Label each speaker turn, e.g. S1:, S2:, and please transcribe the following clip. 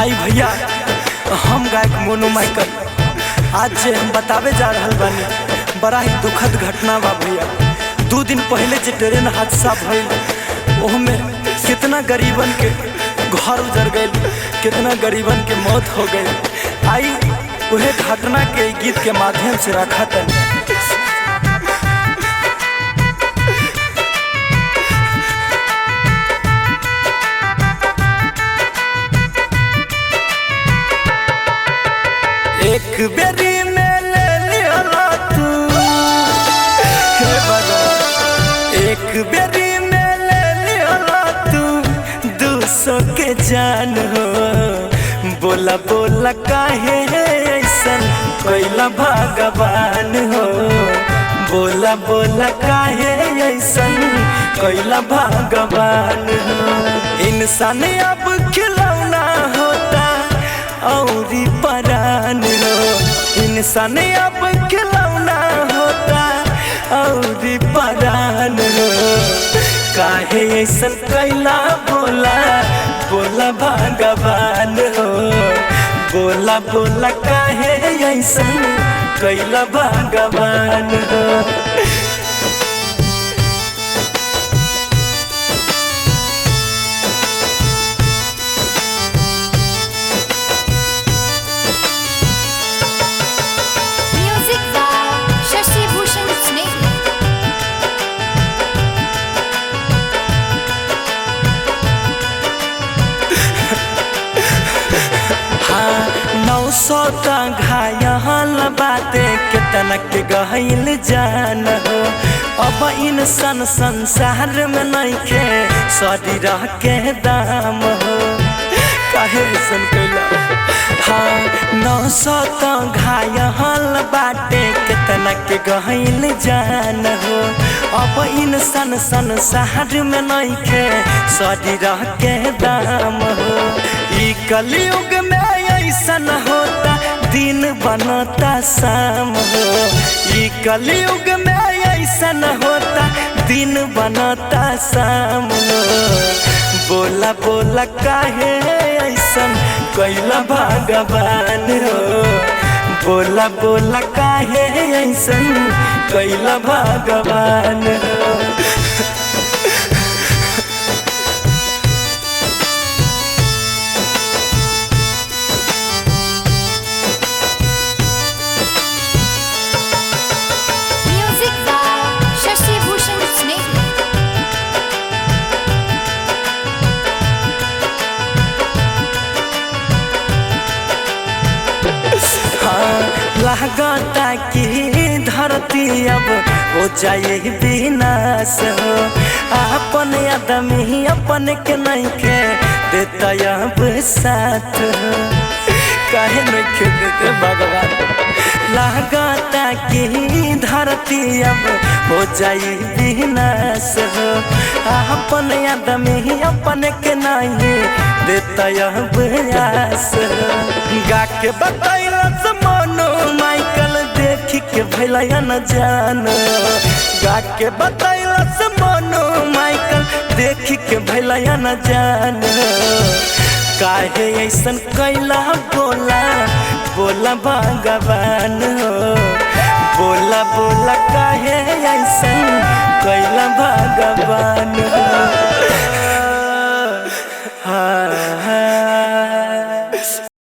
S1: आई भैया, हम गायक मोनू माइकल आज जे हम बतावे जा रहल बानी बड़ा ही दुखद घटना बा भैया। 2 दिन पहले जे ट्रेन हादसा भइल ओहमे कितना गरीबन के घर उजड़ गइल, कितना गरीबन के मौत हो गई। आई उहे घटना के गीत के माध्यम से रखा तनी। एक बेरी में ले लिया तू, एक बेरी में ले लिया तू 200 के जान हो। बोला बोला काहे ऐसन कोइला भगवान हो। बोला बोला काहे ऐसन कोइला भगवान हो। इंसान अब खिलौना होता औरी परान हो। इंसान अब खिलौना होता औरी परान हो। काहे ऐसन कैला बोला बोला भगवान हो। बोला बोला काहे ऐसन कैला भगवान हो। सोता घायल बाते कितना के गहिल जान हो। अब इंसान संसार में नहीं के शरीर के दाम हो। काहे ऐसन कैला। हाँ 900 घायल बाटे कितना के गहिल जान हो। अब इंसान संसार में नहीं के शरीर के दाम हो। ई कलयुग में ऐसन होता दिन बनता शाम हो। ई कलयुग में ऐसन होता दिन बनता शाम हो। बोला बोला काहे ऐसन कैला भगवान हो। बोला बोला काहे ऐसन कैला भगवान हो। लागता कि धरती अब हो जाए विनाश हो। अपन आदमी अपन के नहीं के देता अब साथ हो। काहे नहीं के देते भगवान। लागता कि धरती अब हो जाए विनाश हो। अपन आदमी अपन के नहीं देता अब आस हो। गा के बतैला मोनू माइकल देखी के भैया न जान। गा के बतैला मोनू माइकल देखी के भैया न जान। काहे ऐसन कैला बोला बोला भगवान हो। बोला बोला काहे ऐसन कैला भगवान हो।